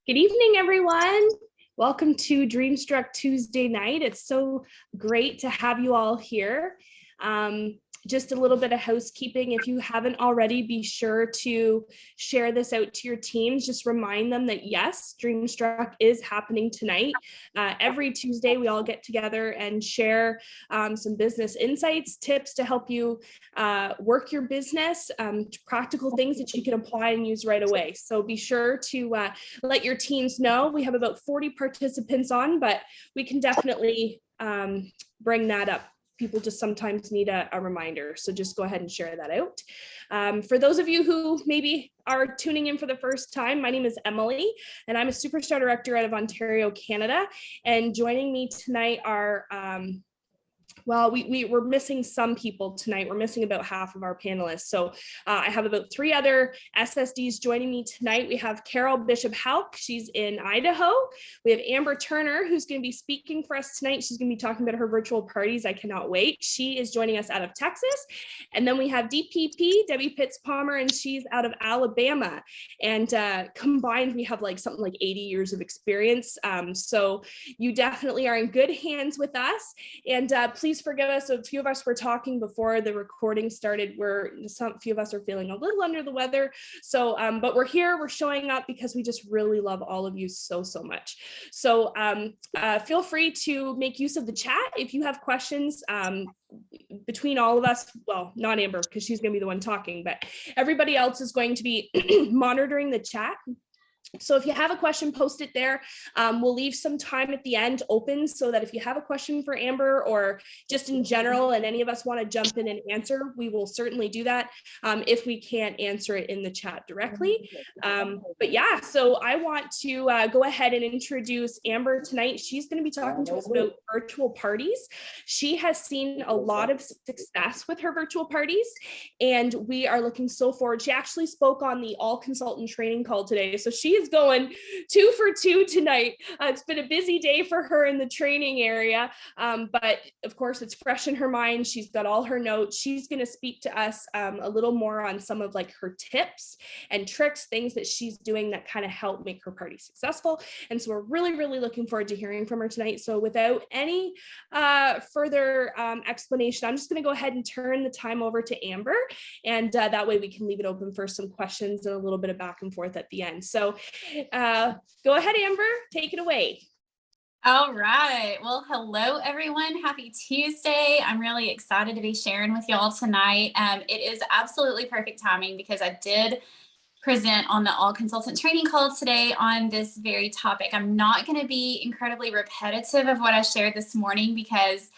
Good evening, everyone. Welcome to Dreamstruck Tuesday night. It's so great to have you all here. Just a little bit of housekeeping. If you haven't already, be sure to share this out to your teams. Just remind them that yes, Dreamstruck is happening tonight. Every Tuesday, we all get together and share some business insights, tips to help you work your business, practical things that you can apply and use right away. So be sure to let your teams know. We have about 40 participants on, but we can definitely bring that up. People just sometimes need a reminder. So just go ahead and share that out. For those of you who maybe are tuning in for the first time, my name is Emily, and I'm a Superstar Director out of Ontario, Canada. And joining me tonight are we're missing some people tonight. We're missing about half of our panelists. So I have about 3 other SSDs joining me tonight. We have Carol Bishop-Hauk. She's in Idaho. We have Amber Turner, who's going to be speaking for us tonight. She's going to be talking about her virtual parties. I cannot wait. She is joining us out of Texas. And then we have DPP, Debbie Pitts-Palmer, and she's out of Alabama. And combined, we have something like 80 years of experience. So you definitely are in good hands with us. And please forgive us. A few of us were talking before the recording started. A few of us are feeling a little under the weather. So, but we're here, we're showing up because we just really love all of you so much. So feel free to make use of the chat if you have questions. Between all of us, well, not Amber, because she's going to be the one talking, but everybody else is going to be monitoring the chat. So if you have a question, post it there. We'll leave some time at the end open so that if you have a question for Amber or just in general and any of us want to jump in and answer, we will certainly do that if we can't answer it in the chat directly. But yeah, so I want to go ahead and introduce Amber tonight. She's going to be talking to us about virtual parties. She has seen a lot of success with her virtual parties, and we are looking so forward. She actually spoke on the all consultant training call today. So she is going 2 for 2 tonight. It's been a busy day for her in the training area, but of course it's fresh in her mind. She's got all her notes. She's going to speak to us a little more on some of her tips and tricks, things that she's doing that kind of help make her party successful. And so we're really looking forward to hearing from her tonight. So without any further explanation, I'm just going to go ahead and turn the time over to Amber, and that way we can leave it open for some questions and a little bit of back and forth at the end. So go ahead, Amber, take it away. All right. Well, hello, everyone. Happy Tuesday. I'm really excited to be sharing with y'all tonight. It is absolutely perfect timing because I did present on the all consultant training call today on this very topic. I'm not going to be incredibly repetitive of what I shared this morning because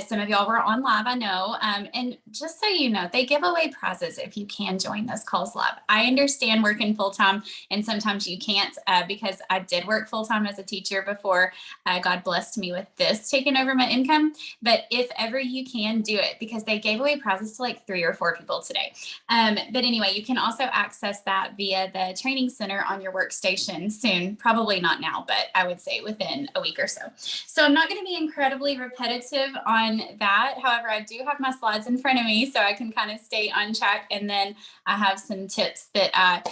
some of y'all were on live, I know. And just so you know, they give away prizes if you can join those calls live. I understand working full-time and sometimes you can't because I did work full-time as a teacher before God blessed me with this taking over my income. But if ever you can, do it because they gave away prizes to 3 or 4 people today. But anyway, you can also access that via the training center on your workstation soon. Probably not now, but I would say within a week or so. So I'm not going to be incredibly repetitive on that. However, I do have my slides in front of me so I can kind of stay on track. And then I have some tips that I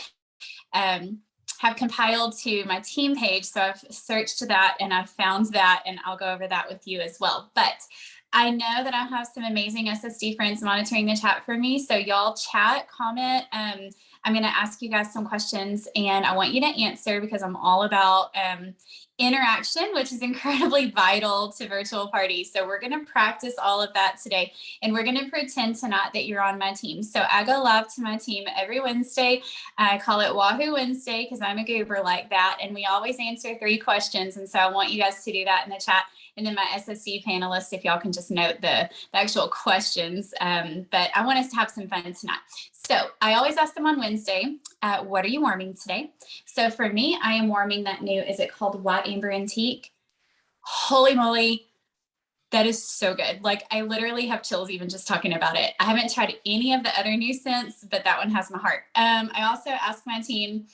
have compiled to my team page. So I've searched that and I've found that, and I'll go over that with you as well. But I know that I have some amazing SSD friends monitoring the chat for me. So y'all chat, comment. I'm going to ask you guys some questions and I want you to answer because I'm all about interaction, which is incredibly vital to virtual parties. So we're going to practice all of that today. And we're going to pretend tonight that you're on my team. So I go live to my team every Wednesday. I call it Wahoo Wednesday because I'm a goober like that. And we always answer 3 questions. And so I want you guys to do that in the chat. And then my SSD panelists, if y'all can just note the actual questions. But I want us to have some fun tonight. So I always ask them on Wednesday, what are you warming today? So for me, I am warming that new, is it called White Amber Antique? Holy moly, that is so good. I literally have chills even just talking about it. I haven't tried any of the other new scents, but that one has my heart. I also ask my team,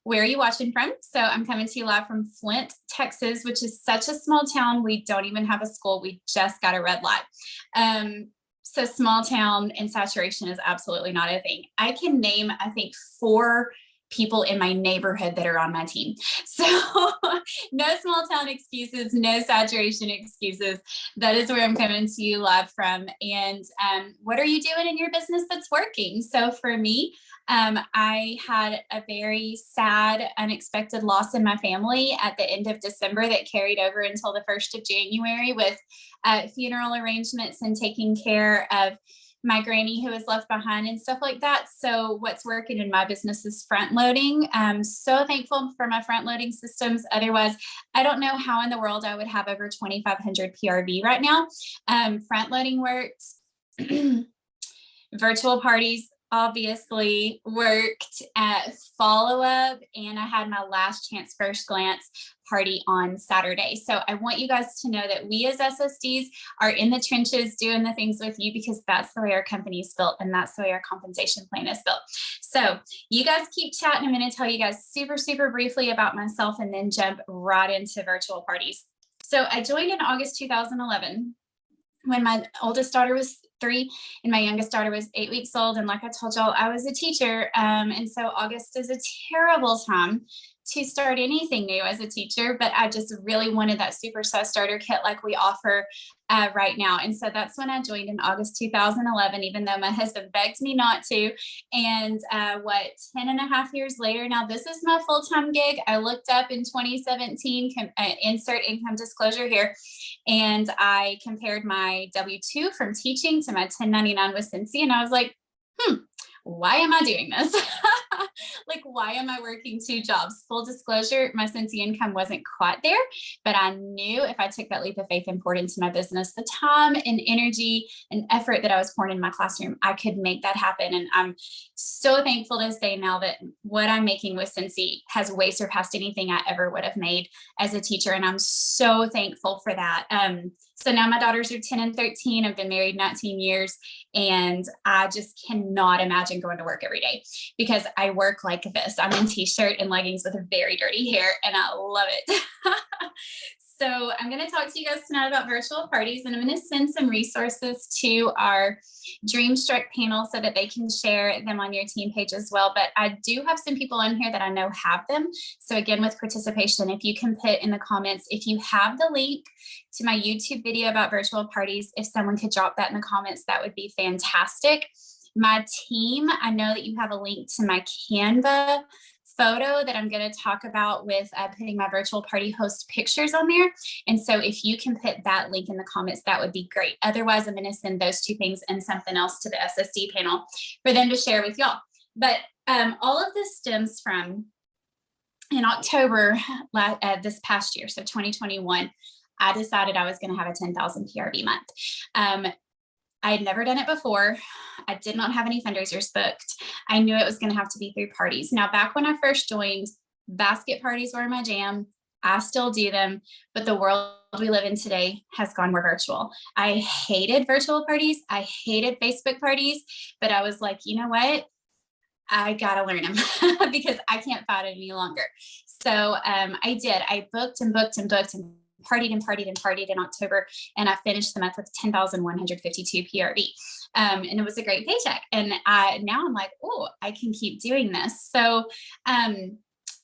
where are you watching from? So I'm coming to you live from Flint, Texas, which is such a small town. We don't even have a school. We just got a red light. So small town and saturation is absolutely not a thing. I can name, I think, 4 people in my neighborhood that are on my team. So no small town excuses, no saturation excuses. That is where I'm coming to you live from. And what are you doing in your business that's working? So for me, I had a very sad, unexpected loss in my family at the end of December that carried over until the 1st of January with funeral arrangements and taking care of my granny who was left behind and stuff like that. So what's working in my business is front loading. I'm so thankful for my front loading systems. Otherwise, I don't know how in the world I would have over 2,500 PRV right now. Front loading works. Virtual parties obviously worked at follow-up, and I had my last chance first glance party on Saturday. So I want you guys to know that we as SSDs are in the trenches doing the things with you, because that's the way our company is built and that's the way our compensation plan is built. So you guys keep chatting. I'm going to tell you guys super briefly about myself and then jump right into virtual parties. So I joined in August 2011 when my oldest daughter was 3 and my youngest daughter was 8 weeks old. And like I told y'all, I was a teacher. And so August is a terrible time to start anything new as a teacher, but I just really wanted that super starter kit like we offer right now. And so that's when I joined in August 2011, even though my husband begged me not to. And 10 and a half years later, now this is my full-time gig. I looked up in 2017, insert income disclosure here, and I compared my W-2 from teaching to my 1099 with Cincy, and I was like, why am I doing this? Like, why am I working 2 jobs? Full disclosure, my Cincy income wasn't quite there, but I knew if I took that leap of faith and poured into my business, the time and energy and effort that I was pouring in my classroom, I could make that happen. And I'm so thankful to say now that what I'm making with Cincy has way surpassed anything I ever would have made as a teacher. And I'm so thankful for that. So now my daughters are 10 and 13. I've been married 19 years, and I just cannot imagine going to work every day because I work like this. I'm in t-shirt and leggings with very dirty hair, and I love it. So I'm going to talk to you guys tonight about virtual parties, and I'm going to send some resources to our Dreamstruck panel so that they can share them on your team page as well. But I do have some people on here that I know have them. So again, with participation, if you can put in the comments, if you have the link to my YouTube video about virtual parties, if someone could drop that in the comments, that would be fantastic. My team, I know that you have a link to my Canva photo that I'm going to talk about with putting my virtual party host pictures on there. And so if you can put that link in the comments, that would be great. Otherwise, I'm going to send those 2 things and something else to the SSD panel for them to share with y'all. But all of this stems from in October this past year, so 2021, I decided I was going to have a 10,000 PRV month. I had never done it before. I did not have any fundraisers booked. I knew it was going to have to be through parties. Now, back when I first joined, basket parties were my jam. I still do them, but the world we live in today has gone more virtual. I hated virtual parties. I hated Facebook parties, but I was like, you know what? I got to learn them because I can't fight it any longer. So I did. I booked and partied in October, and I finished the month with 10,152 PRV. And it was a great paycheck. And now I'm like, oh, I can keep doing this. So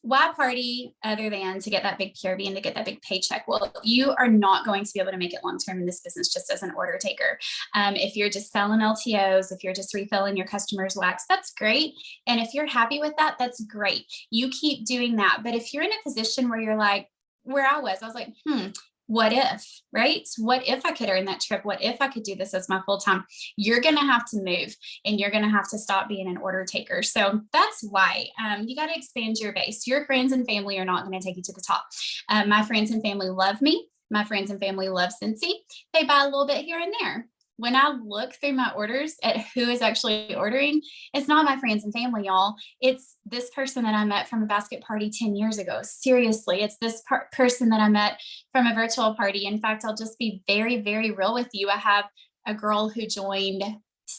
why party other than to get that big PRV and to get that big paycheck? Well, you are not going to be able to make it long-term in this business just as an order taker. If you're just selling LTOs, if you're just refilling your customers' wax, that's great. And if you're happy with that, that's great. You keep doing that. But if you're in a position where you're like, where I was like, what if, right? What if I could earn that trip? What if I could do this as my full time? You're going to have to move, and you're going to have to stop being an order taker. So that's why you got to expand your base. Your friends and family are not going to take you to the top. My friends and family love me. My friends and family love Cincy. They buy a little bit here and there. When I look through my orders at who is actually ordering, it's not my friends and family, y'all. It's this person that I met from a basket party 10 years ago. Seriously, it's this person that I met from a virtual party. In fact, I'll just be very, very real with you. I have a girl who joined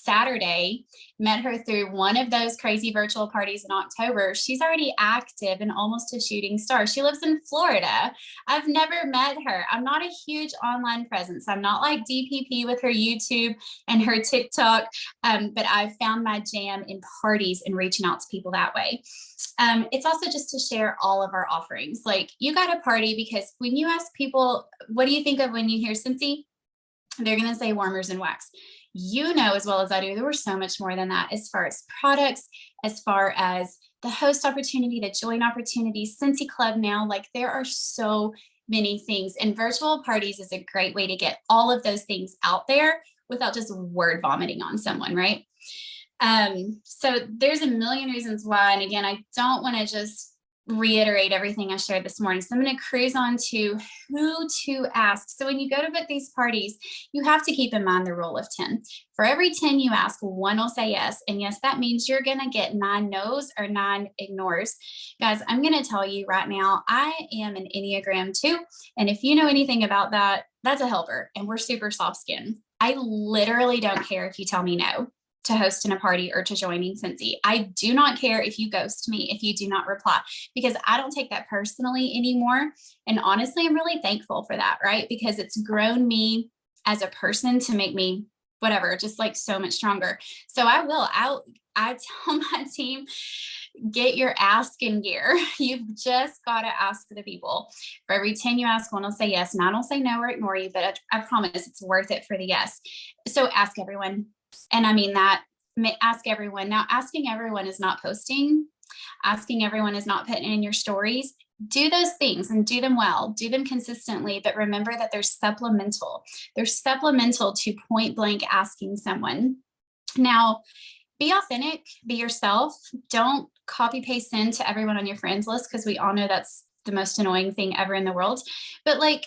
Saturday, met her through one of those crazy virtual parties in October. She's already active and almost a shooting star. She lives in Florida. I've never met her. I'm not a huge online presence. I'm not like DPP with her YouTube and her TikTok, but I've found my jam in parties and reaching out to people that way. It's also just to share all of our offerings. Like, you got a party, because when you ask people, what do you think of when you hear Scentsy? They're going to say warmers and wax. You know as well as I do, there were so much more than that, as far as products, as far as the host opportunity, the join opportunities, Scentsy Club now. Like, there are so many things, and virtual parties is a great way to get all of those things out there without just word vomiting on someone, right? So there's a million reasons why. And again, I don't want to just reiterate everything I shared this morning. So I'm going to cruise on to who to ask. So when you go to book these parties, you have to keep in mind the rule of 10. For every 10 you ask, one will say yes. And yes, that means you're going to get 9 no's or 9 ignores. Guys, I'm going to tell you right now, I am an Enneagram 2. And if you know anything about that, that's a helper. And we're super soft skinned. I literally don't care if you tell me no to hosting a party or to joining Scentsy. I do not care if you ghost me, if you do not reply, because I don't take that personally anymore. And honestly, I'm really thankful for that, right? Because it's grown me as a person to make me whatever, just like so much stronger. So I tell my team, get your ask in gear. You've just got to ask the people. For every 10 you ask, one will say yes, 9 will say no or ignore you, but I promise it's worth it for the yes. So ask everyone. And I mean that, ask everyone. Now, asking everyone is not posting. Asking everyone is not putting in your stories. Do those things and do them well, do them consistently, but remember that they're supplemental. They're supplemental to point blank asking someone. Now, be authentic, be yourself. Don't copy paste send to everyone on your friends list, because we all know that's the most annoying thing ever in the world. But like,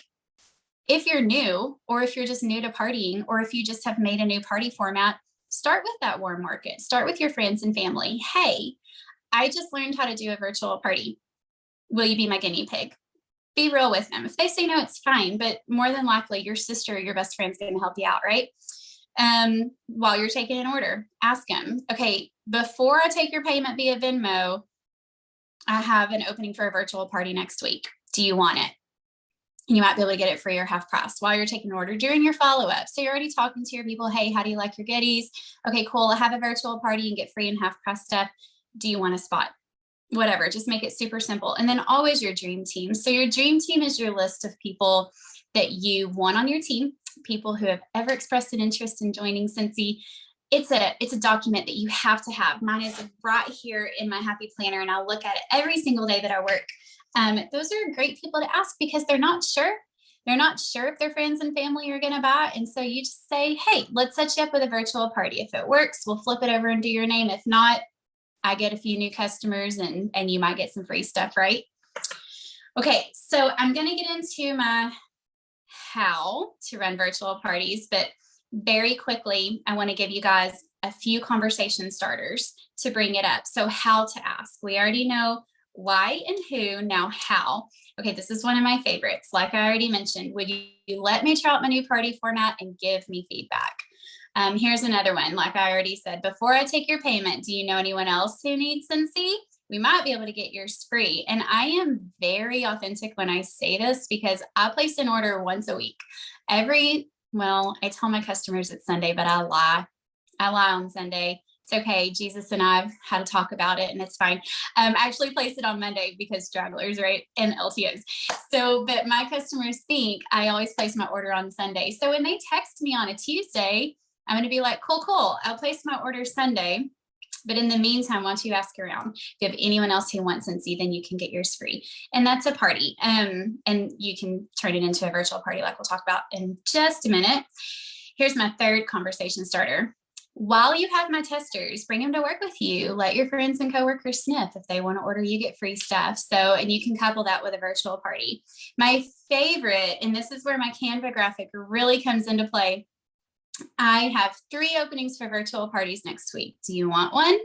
if you're new, or if you're just new to partying, or if you just have made a new party format, start with that warm market. Start with your friends and family. Hey, I just learned how to do a virtual party. Will you be my guinea pig? Be real with them. If they say no, it's fine. But more than likely, your sister or your best friend's going to help you out, right? While you're taking an order, ask them, okay, before I take your payment via Venmo, I have an opening for a virtual party next week. Do you want it? You might be able to get it free or half price while you're taking an order during your follow-up. So you're already talking to your people. Hey, how do you like your goodies? Okay, cool. I have a virtual party and get free and half price stuff. Do you want a spot? Whatever, just make it super simple. And then always your dream team. So your dream team is your list of people that you want on your team, people who have ever expressed an interest in joining Scentsy. It's a document that you have to have. Mine is right here in my Happy Planner, and I look at it every single day that I work. Those are great people to ask, because they're not sure. They're not sure if their friends and family are going to buy. And so you just say, hey, let's set you up with a virtual party. If it works, we'll flip it over into your name. If not, I get a few new customers and you might get some free stuff, right? Okay, so I'm going to get into my how to run virtual parties, but very quickly, I want to give you guys a few conversation starters to bring it up. So how to ask. We already know why and who, now how. Okay, this is one of my favorites. Like I already mentioned, would you let me try out my new party format and give me feedback? Here's another one. Like I already said, before I take your payment, do you know anyone else who needs Scentsy? We might be able to get yours free. And I am very authentic when I say this, because I place an order once a week. I tell my customers it's Sunday, but I lie. I lie on Sunday. It's okay. Jesus and I've had to talk about it, and it's fine. I actually place it on Monday because stragglers, right? And LTOs. So, but my customers think I always place my order on Sunday. So when they text me on a Tuesday, I'm going to be like, cool. I'll place my order Sunday. But in the meantime, once you ask around, if you have anyone else who wants Scentsy, then you can get yours free. And that's a party. And you can turn it into a virtual party like we'll talk about in just a minute. Here's my third conversation starter. While you have my testers, bring them to work with you. Let your friends and coworkers sniff. If they want to order, you get free stuff. So, and you can couple that with a virtual party. My favorite, and this is where my Canva graphic really comes into play. I have 3 openings for virtual parties next week. Do you want one?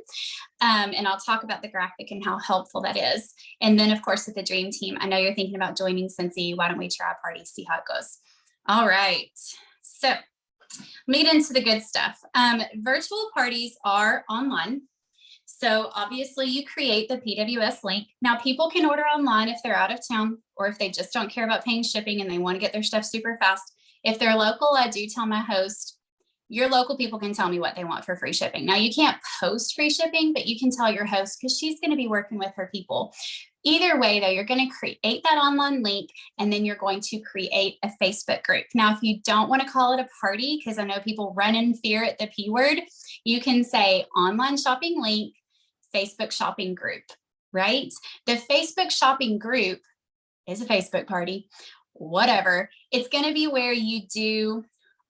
And I'll talk about the graphic and how helpful that is. And then, of course, with the dream team, I know you're thinking about joining Scentsy. Why don't we try a party, see how it goes? All right. So Let me get into the good stuff. Virtual parties are online. So obviously you create the PWS link. Now people can order online if they're out of town or if they just don't care about paying shipping and they want to get their stuff super fast. If they're local, I do tell my host, your local people can tell me what they want for free shipping. Now you can't post free shipping, but you can tell your host because she's going to be working with her people. Either way though, you're going to create that online link and then you're going to create a Facebook group. Now, if you don't want to call it a party, because I know people run in fear at the P word, you can say online shopping link, Facebook shopping group, right? The Facebook shopping group is a Facebook party, whatever. It's going to be where you do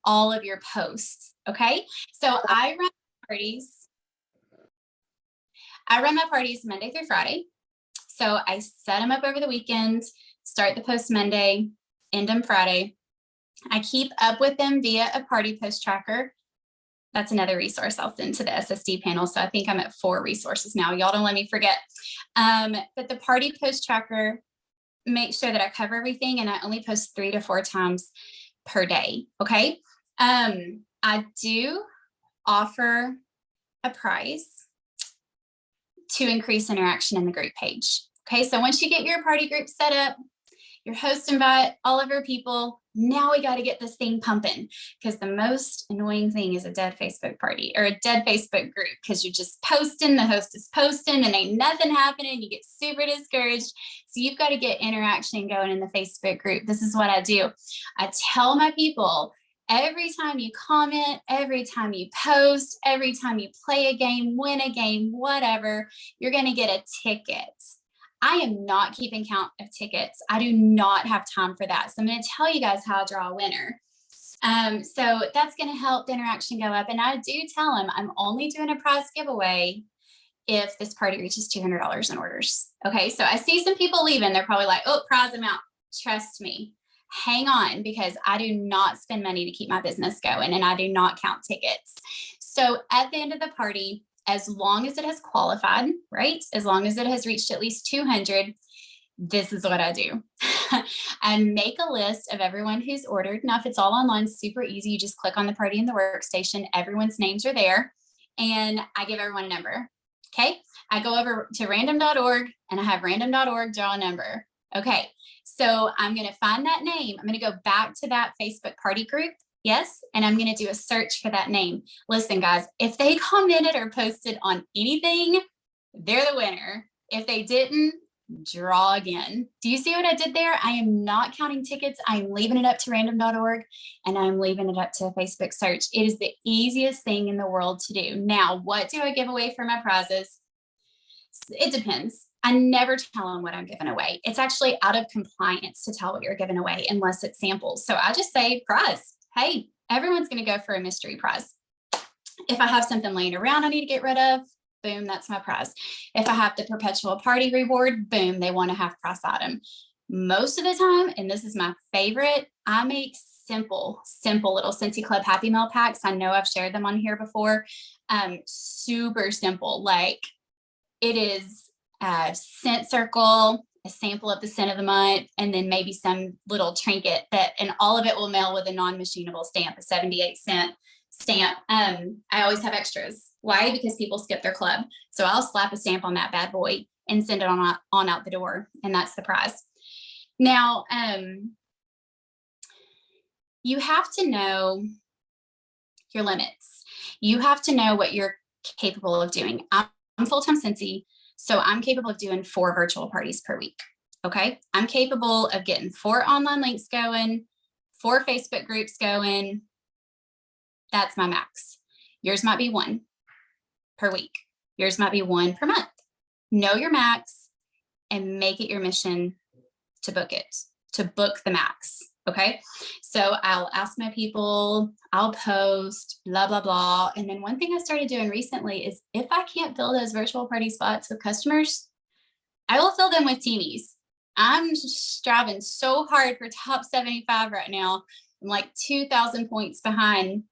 all of your posts. Okay. So I run parties. I run my parties Monday through Friday. So I set them up over the weekend, start the post Monday, end them Friday. I keep up with them via a party post tracker. That's another resource I'll send to the SSD panel. So I think I'm at 4 resources now. Y'all don't let me forget. But the party post tracker makes sure that I cover everything and I only post 3 to 4 times per day. Okay. I do offer a prize to increase interaction in the group page. Okay, so once you get your party group set up, your host invite all of your people, now we got to get this thing pumping because the most annoying thing is a dead Facebook party or a dead Facebook group because you're just posting, the host is posting and ain't nothing happening. You get super discouraged. So you've got to get interaction going in the Facebook group. This is what I do. I tell my people, every time you comment, every time you post, every time you play a game, win a game, whatever, you're going to get a ticket. I am not keeping count of tickets. I do not have time for that. So I'm going to tell you guys how I draw a winner. So that's going to help the interaction go up. And I do tell them I'm only doing a prize giveaway if this party reaches $200 in orders. Okay, so I see some people leaving. They're probably like, oh, prize amount. Trust me. Hang on, because I do not spend money to keep my business going and I do not count tickets. So at the end of the party, as long as it has qualified, right? As long as it has reached at least 200, this is what I do. I make a list of everyone who's ordered. Now, if it's all online, super easy. You just click on the party in the workstation. Everyone's names are there and I give everyone a number. Okay. I go over to random.org and I have random.org draw a number. Okay. So I'm going to find that name. I'm going to go back to that Facebook party group. Yes. And I'm going to do a search for that name. Listen, guys, if they commented or posted on anything, they're the winner. If they didn't, draw again. Do you see what I did there? I am not counting tickets. I'm leaving it up to random.org and I'm leaving it up to a Facebook search. It is the easiest thing in the world to do. Now, what do I give away for my prizes? It depends. I never tell them what I'm giving away. It's actually out of compliance to tell what you're giving away unless it's samples. So I just say prize. Hey, everyone's going to go for a mystery prize. If I have something laying around I need to get rid of, boom, that's my prize. If I have the perpetual party reward, boom, they want a half price item. Most of the time, and this is my favorite, I make simple little Scentsy Club Happy Meal packs. I know I've shared them on here before. Super simple. Like it is a scent circle, a sample of the scent of the month, and then maybe some little trinket and all of it will mail with a non-machinable stamp, a 78-cent stamp. I always have extras. Why? Because people skip their club. So I'll slap a stamp on that bad boy and send it on out the door. And that's the prize. Now, you have to know your limits. You have to know what you're capable of doing. I'm full-time Scentsy, so I'm capable of doing 4 virtual parties per week. Okay. I'm capable of getting 4 online links going, 4 Facebook groups going. That's my max. Yours might be 1 per week. Yours might be 1 per month. Know your max and make it your mission to book it, to book the max. Okay. So I'll ask my people, I'll post, blah, blah, blah. And then one thing I started doing recently is if I can't fill those virtual party spots with customers, I will fill them with teamies. I'm striving so hard for top 75 right now. I'm like 2,000 points behind.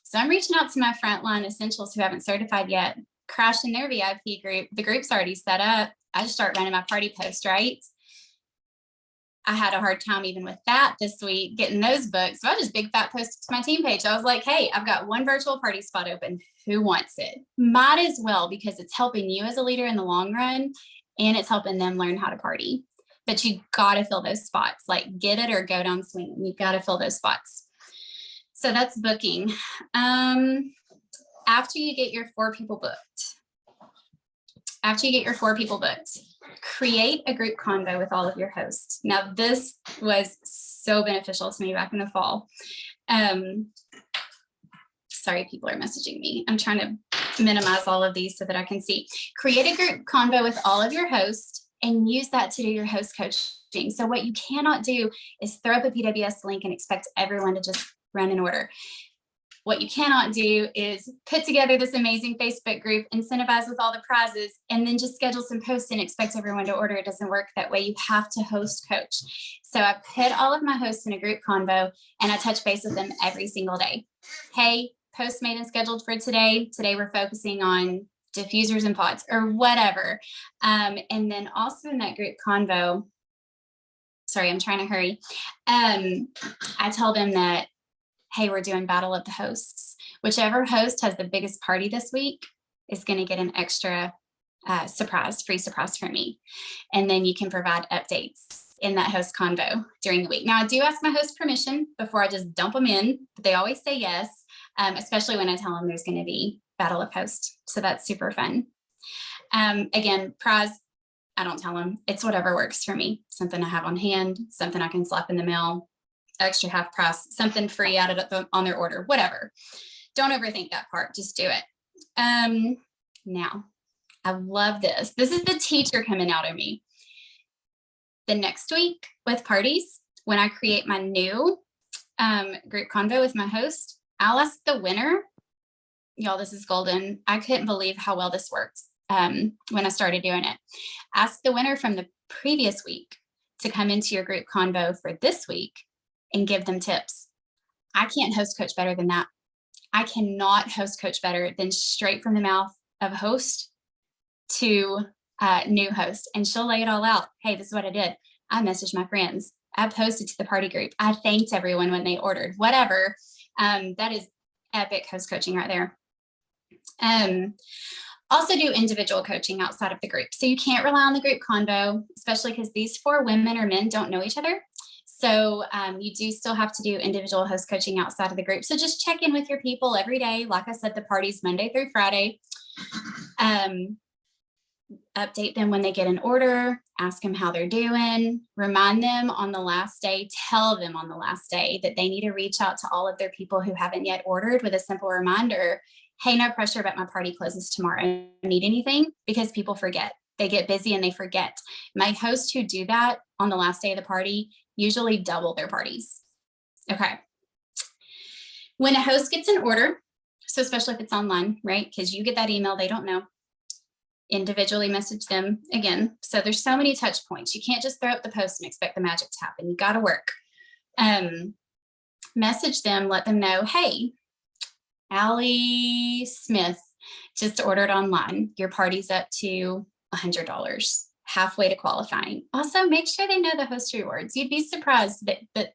So I'm reaching out to my frontline essentials who haven't certified yet, crashing their VIP group. The group's already set up. I just start running my party post, right? I had a hard time even with that this week, getting those booked. So I just big fat posted to my team page. I was like, hey, I've got one virtual party spot open. Who wants it? Might as well, because it's helping you as a leader in the long run, and it's helping them learn how to party. But you got to fill those spots, like get it or go down swinging. You've got to fill those spots. So that's booking. After you get your 4 people booked, create a group convo with all of your hosts. Now, this was so beneficial to me back in the fall. Sorry, people are messaging me. I'm trying to minimize all of these so that I can see. Create a group convo with all of your hosts and use that to do your host coaching. So what you cannot do is throw up a PWS link and expect everyone to just run an order. What you cannot do is put together this amazing Facebook group, incentivize with all the prizes, and then just schedule some posts and expect everyone to order. It doesn't work that way. You have to host coach. So I put all of my hosts in a group convo and I touch base with them every single day. Hey, post made and scheduled for today. Today we're focusing on diffusers and pods or whatever. And then also in that group convo, sorry, I'm trying to hurry. I tell them that, hey, we're doing battle of the hosts. Whichever host has the biggest party this week is going to get an extra free surprise from me. And then you can provide updates in that host convo during the week. Now, I do ask my host permission before I just dump them in, but they always say yes, especially when I tell them there's going to be battle of hosts. So that's super fun. Again, prize, I don't tell them. It's whatever works for me. Something I have on hand, something I can slap in the mail, extra half price, something free added on their order, whatever. Don't overthink that part. Just do it. Now, I love this. This is the teacher coming out of me. The next week with parties, when I create my new group convo with my host, I'll ask the winner. Y'all, this is golden. I couldn't believe how well this worked when I started doing it. Ask the winner from the previous week to come into your group convo for this week and give them tips. I can't host coach better than that. I cannot host coach better than straight from the mouth of host to new host. And she'll lay it all out. Hey, this is what I did. I messaged my friends. I posted to the party group. I thanked everyone when they ordered, whatever. That is epic host coaching right there. Also do individual coaching outside of the group. So you can't rely on the group convo, especially because these 4 women or men don't know each other. So you do still have to do individual host coaching outside of the group. So just check in with your people every day. Like I said, the party's Monday through Friday. Update them when they get an order, ask them how they're doing, remind them on the last day, tell them on the last day that they need to reach out to all of their people who haven't yet ordered with a simple reminder. Hey, no pressure, but my party closes tomorrow. Need anything? Because people forget. They get busy and they forget. My hosts who do that on the last day of the party usually double their parties. Okay. When a host gets an order, so especially if it's online, right? Because you get that email, they don't know. Individually message them again. So there's so many touch points. You can't just throw up the post and expect the magic to happen. You got to work. Message them, let them know, hey, Allie Smith just ordered online. Your party's up to $100, halfway to qualifying. Also, make sure they know the host rewards. You'd be surprised that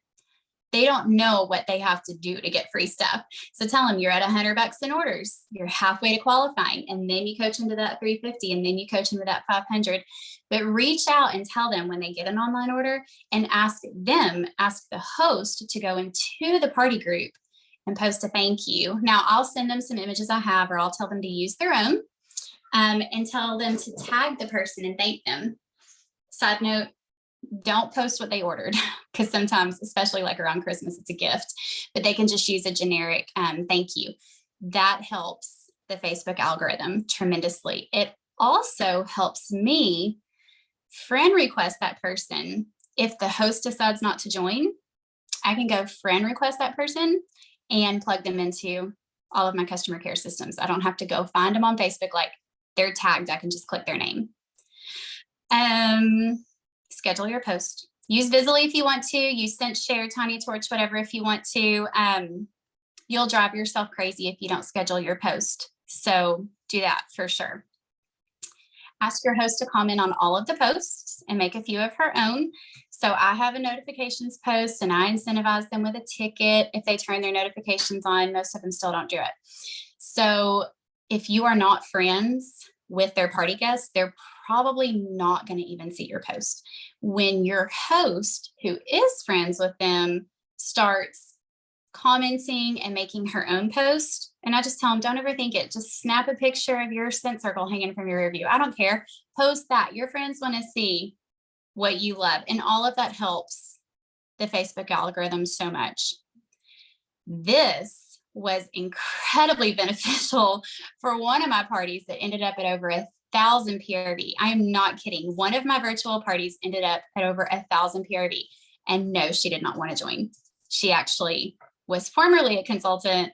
they don't know what they have to do to get free stuff. So tell them you're at $100 in orders. You're halfway to qualifying, and then you coach them to that 350, and then you coach them to that 500. But reach out and tell them when they get an online order, and ask the host to go into the party group and post a thank you. Now I'll send them some images I have, or I'll tell them to use their own, and tell them to tag the person and thank them. Side note, don't post what they ordered, because sometimes, especially like around Christmas, it's a gift, but they can just use a generic thank you. That helps the Facebook algorithm tremendously. It also helps me friend request that person. If the host decides not to join, I can go friend request that person and plug them into all of my customer care systems. I don't have to go find them on Facebook like they're tagged. I can just click their name. Schedule your post. Use Visibly if you want to. Use Sent, Share, Tiny Torch, whatever if you want to. You'll drive yourself crazy if you don't schedule your post. So do that for sure. Ask your host to comment on all of the posts and make a few of her own. So I have a notifications post and I incentivize them with a ticket. If they turn their notifications on, most of them still don't do it. So if you are not friends with their party guests, they're probably not going to even see your post. When your host, who is friends with them, starts commenting and making her own post, and I just tell them, don't overthink it. Just snap a picture of your scent circle hanging from your review. I don't care. Post that. Your friends want to see what you love. And all of that helps the Facebook algorithm so much. This was incredibly beneficial for one of my parties that ended up at over 1,000 PRV. I am not kidding. One of my virtual parties ended up at over 1,000 PRV. And no, she did not want to join. She actually was formerly a consultant,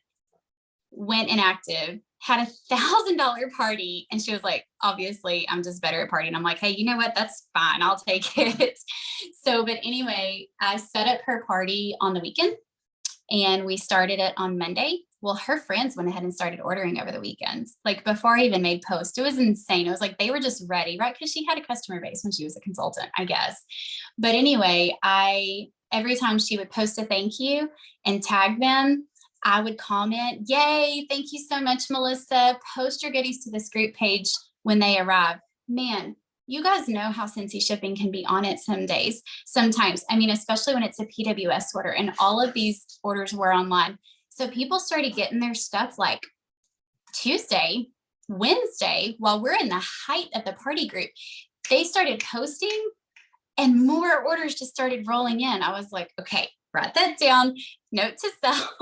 went inactive, had $1,000 party. And she was like, obviously, I'm just better at partying. I'm like, hey, you know what? That's fine. I'll take it. So, but anyway, I set up her party on the weekend and we started it on Monday. Well, her friends went ahead and started ordering over the weekends, like before I even made posts. It was insane. It was like they were just ready, right? Because she had a customer base when she was a consultant, I guess. But anyway, every time she would post a thank you and tag them, I would comment, yay, thank you so much, Melissa. Post your goodies to this group page when they arrive. Man, you guys know how Scentsy shipping can be on it some days, sometimes. I mean, especially when it's a PWS order, and all of these orders were online. So people started getting their stuff like Tuesday, Wednesday, while we're in the height of the party group. They started posting and more orders just started rolling in. I was like, okay, write that down. Note to self,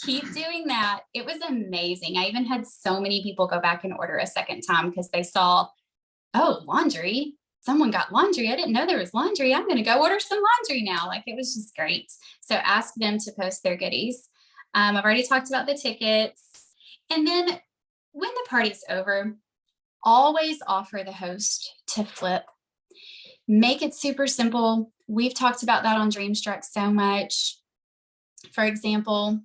keep doing that. It was amazing. I even had so many people go back and order a second time because they saw, oh, laundry. Someone got laundry. I didn't know there was laundry. I'm going to go order some laundry now. Like, it was just great. So ask them to post their goodies. I've already talked about the tickets. And then when the party's over, always offer the host to flip. Make it super simple. We've talked about that on Dreamstruck so much. For example,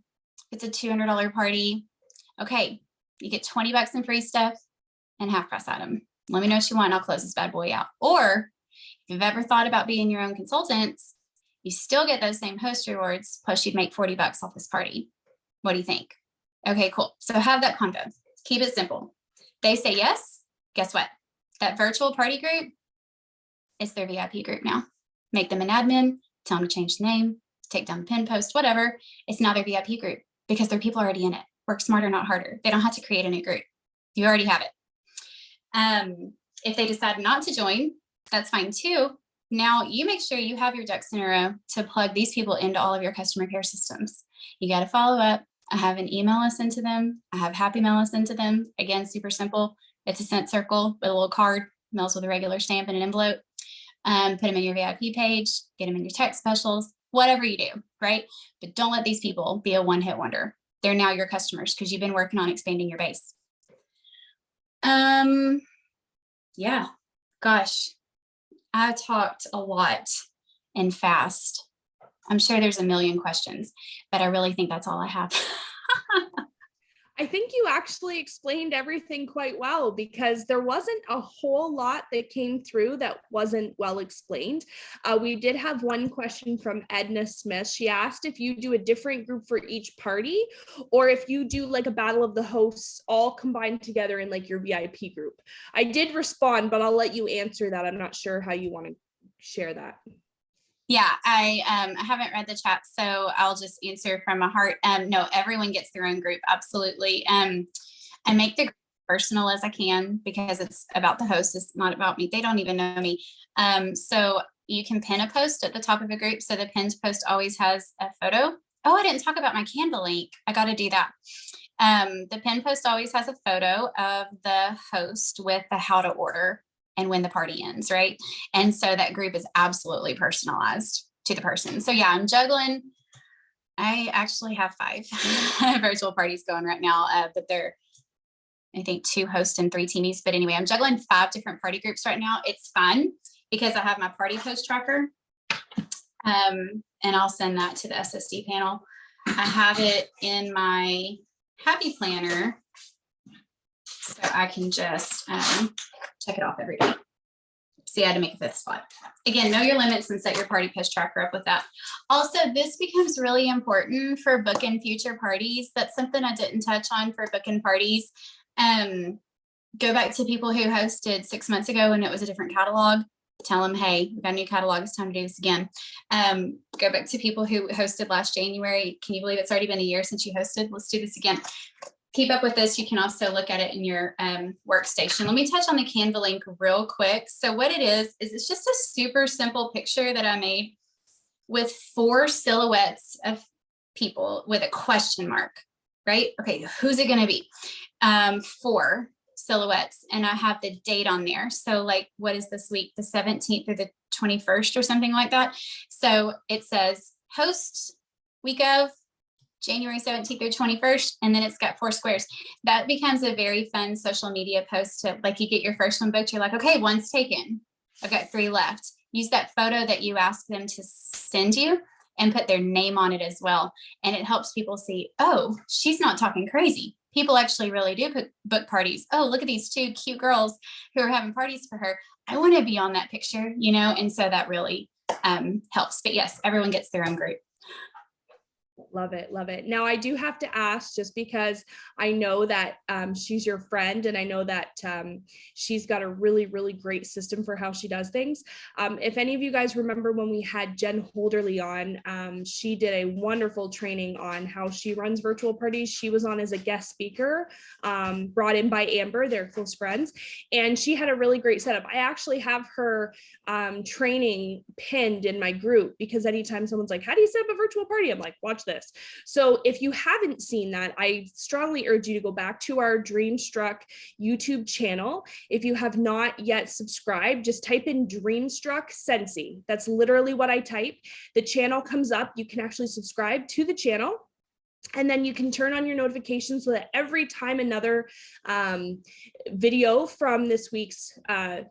if it's a $200 party, okay, you get $20 in free stuff and half price item. Let me know what you want and I'll close this bad boy out. Or if you've ever thought about being your own consultant, you still get those same host rewards, plus you'd make $40 off this party. What do you think? Okay, cool. So have that convo. Keep it simple. They say yes, guess what? That virtual party group, it's their VIP group now. Make them an admin, tell them to change the name, take down the pin post, whatever. It's now their VIP group because their people are already in it. Work smarter, not harder. They don't have to create a new group. You already have it. If they decide not to join, that's fine too. Now you make sure you have your ducks in a row to plug these people into all of your customer care systems. You got to follow up. I have an email I send to them. I have happy mail I send to them. Again, super simple. It's a scent circle with a little card, mails with a regular stamp and an envelope. Put them in your VIP page, get them in your text specials, whatever you do, right? But don't let these people be a one-hit wonder. They're now your customers because you've been working on expanding your base. Yeah, gosh, I talked a lot and fast. I'm sure there's a million questions, but I really think that's all I have. I think you actually explained everything quite well because there wasn't a whole lot that came through that wasn't well explained. We did have one question from Edna Smith. She asked if you do a different group for each party or if you do like a battle of the hosts all combined together in like your VIP group. I did respond, but I'll let you answer that. I'm not sure how you want to share that. Yeah, I haven't read the chat, so I'll just answer from my heart. No, everyone gets their own group, absolutely. I make the group personal as I can because it's about the host, it's not about me. They don't even know me. So you can pin a post at the top of a group. So the pinned post always has a photo. Oh, I didn't talk about my Canva link. I got to do that. The pin post always has a photo of the host with the how to order and when the party ends, right? And so that group is absolutely personalized to the person. So yeah, I'm juggling. I actually have 5 virtual parties going right now, but they're, I think 2 hosts and 3 teamies. But anyway, I'm juggling 5 different party groups right now. It's fun because I have my party post tracker, and I'll send that to the SSD panel. I have it in my happy planner so I can just check it off every day. See, I had to make a fifth spot. Again, know your limits and set your party post tracker up with that. Also, this becomes really important for booking future parties. That's something I didn't touch on for booking parties. Go back to people who hosted 6 months ago and it was a different catalog. Tell them, hey, we've got a new catalog. It's time to do this again. Go back to people who hosted last January. Can you believe it's already been a year since you hosted? Let's do this again. Keep up with this. You can also look at it in your workstation. Let me touch on the Canva link real quick. So what it is it's just a super simple picture that I made with 4 silhouettes of people with a question mark, right? Okay, who's it going to be? 4 silhouettes, and I have the date on there. So like, what is this week? The 17th or the 21st or something like that. So it says host week of January 17th or 21st, and then it's got 4 squares. That becomes a very fun social media post to, like, you get your first one booked, you're like, okay, 1's taken. I've got 3 left. Use that photo that you ask them to send you and put their name on it as well. And it helps people see, oh, she's not talking crazy. People actually really do book parties. Oh, look at these 2 cute girls who are having parties for her. I want to be on that picture, you know? And so that really helps. But yes, everyone gets their own group. Love it. Love it. Now, I do have to ask, just because I know that she's your friend, and I know that she's got a really, really great system for how she does things. If any of you guys remember when we had Jen Holderly on, she did a wonderful training on how she runs virtual parties. She was on as a guest speaker, brought in by Amber, they're close friends, and she had a really great setup. I actually have her training pinned in my group, because anytime someone's like, how do you set up a virtual party? I'm like, watch this. So if you haven't seen that, I strongly urge you to go back to our Dreamstruck YouTube channel. If you have not yet subscribed, just type in Dreamstruck Scentsy. That's literally what I type. The channel comes up. You can actually subscribe to the channel. And then you can turn on your notifications so that every time another video from this week's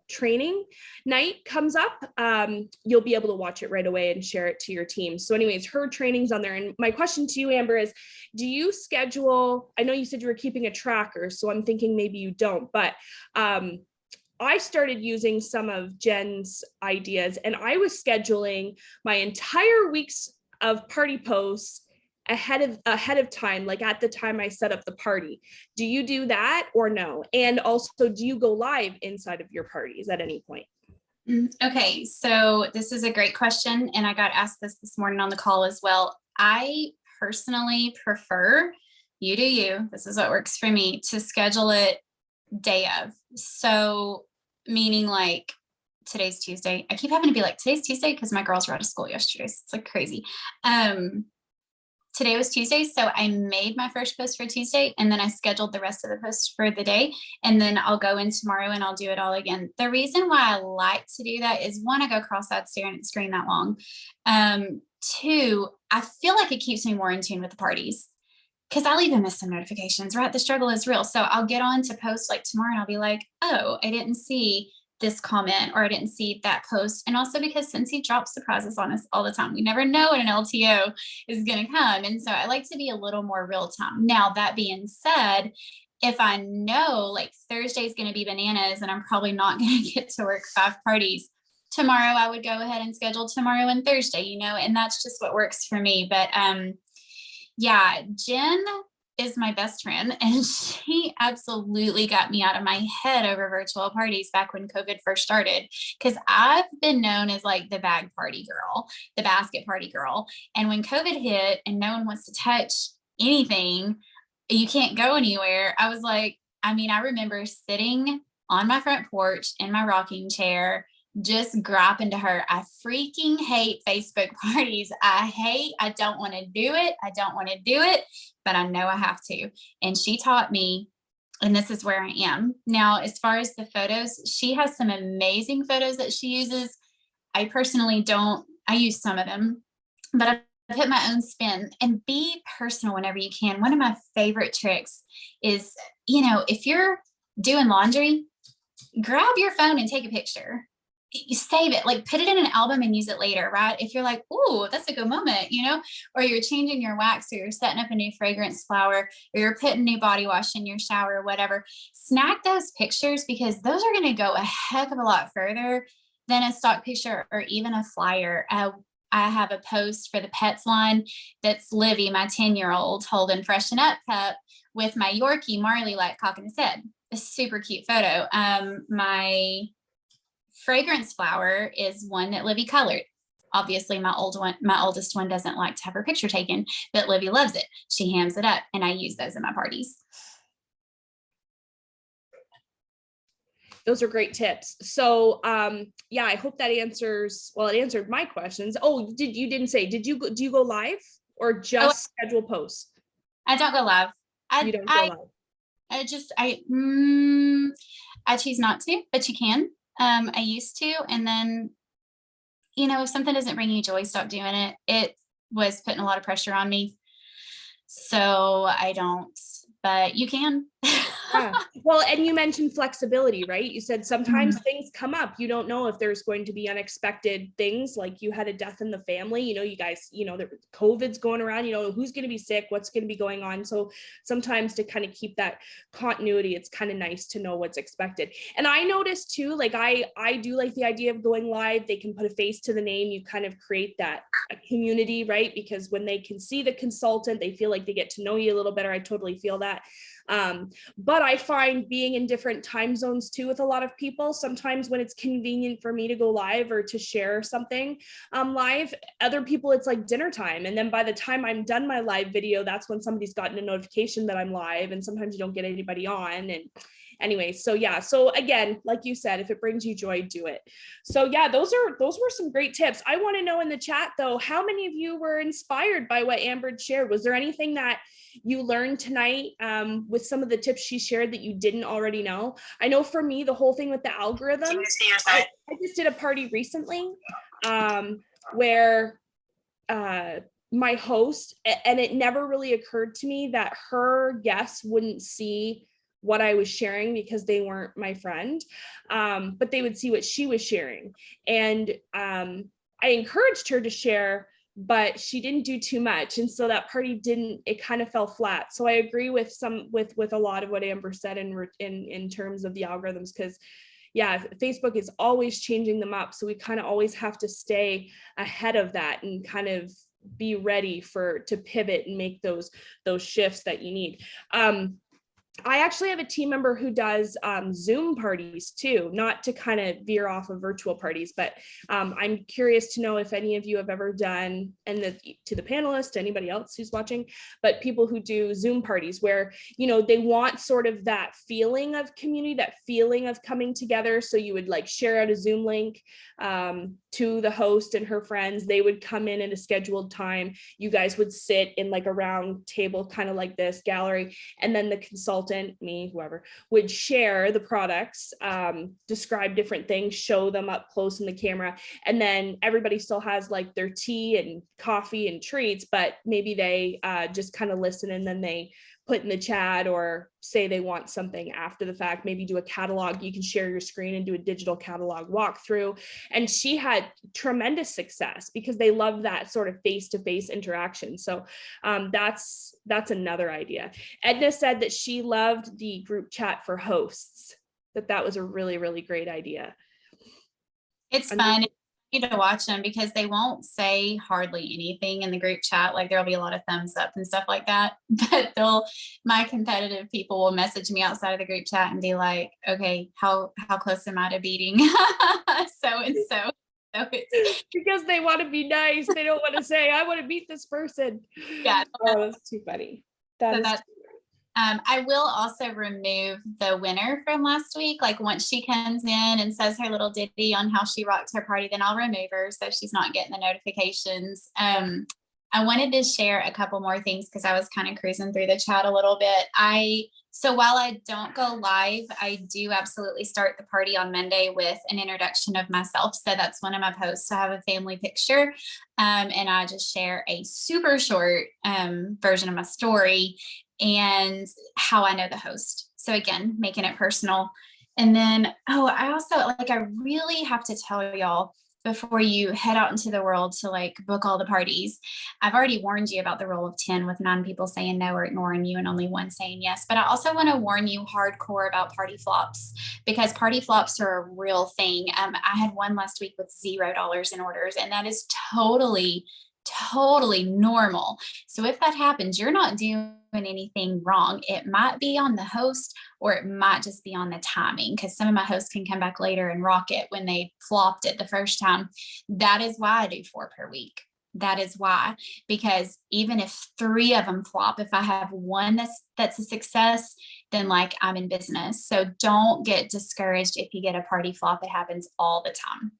training night comes up, you'll be able to watch it right away and share it to your team. So anyways, her training's on there. And my question to you, Amber, is do you schedule, I know you said you were keeping a tracker, so I'm thinking maybe you don't, but I started using some of Jen's ideas, and I was scheduling my entire weeks of party posts ahead of time, like at the time I set up the party. Do you do that or no? And also, do you go live inside of your parties at any point? Okay, so this is a great question, and I got asked this morning on the call as well. I personally prefer, you do you, this is what works for me, to schedule it day of. So meaning like today's Tuesday. I keep having to be like, today's Tuesday because my girls were out of school yesterday. So it's like crazy. Today was Tuesday, so I made my first post for Tuesday, and then I scheduled the rest of the posts for the day, and then I'll go in tomorrow and I'll do it all again. The reason why I like to do that is, 1, I go cross-eyed staring at the screen that long. 2, I feel like it keeps me more in tune with the parties, because I'll even miss some notifications, right? The struggle is real. So I'll get on to post like tomorrow and I'll be like, oh, I didn't see this comment, or I didn't see that post. And also because Scentsy drops surprises on us all the time. We never know when an LTO is going to come. And so I like to be a little more real time. Now, that being said, if I know like Thursday is going to be bananas and I'm probably not going to get to work 5 parties tomorrow, I would go ahead and schedule tomorrow and Thursday, you know, and that's just what works for me. But yeah, Jen is my best friend, and she absolutely got me out of my head over virtual parties back when COVID first started, because I've been known as like the bag party girl, the basket party girl. And when COVID hit and no one wants to touch anything, you can't go anywhere, I was like, I mean, I remember sitting on my front porch in my rocking chair, just griping to her, I freaking hate Facebook parties. I don't want to do it. I don't want to do it, but I know I have to. And she taught me, and this is where I am. Now, as far as the photos, she has some amazing photos that she uses. I personally don't, I use some of them, but I put my own spin. And be personal whenever you can. One of my favorite tricks is, you know, if you're doing laundry, grab your phone and take a picture. you save it, like put it in an album and use it later, right? If you're like, "Ooh, that's a good moment," or you're changing your wax, or you're setting up a new fragrance flower, or you're putting new body wash in your shower, or whatever, snag those pictures, because those are going to go a heck of a lot further than a stock picture or even a flyer. I have a post for the pets line that's Livy, my 10-year-old, holding Freshen Up cup with my Yorkie Marley like cocking his head. A super cute photo. My fragrance flower is one that Livy colored. Obviously, my oldest one doesn't like to have her picture taken, but Livy loves it. She hams it up, and I use those in my parties. Those are great tips. So yeah, I hope that answers, well, it answered my questions. Oh, do you go live or just schedule posts? I don't go live. You don't go live. I choose not to, but you can. I used to, and then, if something doesn't bring you joy, stop doing it. It was putting a lot of pressure on me. So I don't, but you can. Yeah. Well, and you mentioned flexibility, right? You said sometimes things come up. You don't know if there's going to be unexpected things, like you had a death in the family, you guys, COVID's going around, who's going to be sick, what's going to be going on. So sometimes to kind of keep that continuity, it's kind of nice to know what's expected. And I noticed too, like I do like the idea of going live. They can put a face to the name. You kind of create that community, right? Because when they can see the consultant, they feel like they get to know you a little better. I totally feel that. But I find being in different time zones too with a lot of people, sometimes when it's convenient for me to go live or to share something live, other people it's like dinner time, and then by the time I'm done my live video, that's when somebody's gotten a notification that I'm live, and sometimes you don't get anybody on. And anyway, so yeah, so again, like you said, if it brings you joy, do it. So yeah, those were some great tips. I want to know in the chat though, how many of you were inspired by what Amber shared? Was there anything that you learned tonight with some of the tips she shared that you didn't already know? I know for me, the whole thing with the algorithm, I just did a party recently where my host, and it never really occurred to me that her guests wouldn't see what I was sharing because they weren't my friend, but they would see what she was sharing. And I encouraged her to share, but she didn't do too much. And so that party it kind of fell flat. So I agree with a lot of what Amber said in terms of the algorithms, because yeah, Facebook is always changing them up. So we kind of always have to stay ahead of that and kind of be ready to pivot and make those shifts that you need. I actually have a team member who does Zoom parties too, not to kind of veer off of virtual parties, but I'm curious to know if any of you have ever done, and to the panelists, anybody else who's watching, but people who do Zoom parties where, they want sort of that feeling of community, that feeling of coming together. So you would like share out a Zoom link to the host and her friends. They would come in at a scheduled time. You guys would sit in like a round table, kind of like this gallery, and then the consultant, me, whoever, would share the products, describe different things, show them up close in the camera, and then everybody still has like their tea and coffee and treats, but maybe they just kind of listen, and then they put in the chat or say they want something after the fact, maybe do a catalog. You can share your screen and do a digital catalog walkthrough. And she had tremendous success because they love that sort of face-to-face interaction. So that's another idea. Edna said that she loved the group chat for hosts, that was a really, really great idea. It's fun to watch them because they won't say hardly anything in the group chat. Like there'll be a lot of thumbs up and stuff like that, but my competitive people will message me outside of the group chat and be like, okay, how close am I to beating so and so? So it's because they want to be nice. They don't want to say, I want to beat this person. Yeah. Oh, that's too funny. I will also remove the winner from last week. Like once she comes in and says her little ditty on how she rocked her party, then I'll remove her so she's not getting the notifications. I wanted to share a couple more things because I was kind of cruising through the chat a little bit. So while I don't go live, I do absolutely start the party on Monday with an introduction of myself. So that's one of my posts. I have a family picture and I just share a super short version of my story and how I know the host. So again, making it personal. And then, oh, I also like, I really have to tell y'all before you head out into the world to like book all the parties. I've already warned you about the rule of 10 with 9 people saying no or ignoring you and only 1 saying yes. But I also want to warn you hardcore about party flops, because party flops are a real thing. I had one last week with $0 in orders, and that is totally normal. So if that happens, you're not doing anything wrong. It might be on the host, or it might just be on the timing, because some of my hosts can come back later and rock it when they flopped it the first time. That is why I do 4 per week. That is why, because even if 3 of them flop, if I have one that's a success, then like I'm in business. So don't get discouraged if you get a party flop. It happens all the time.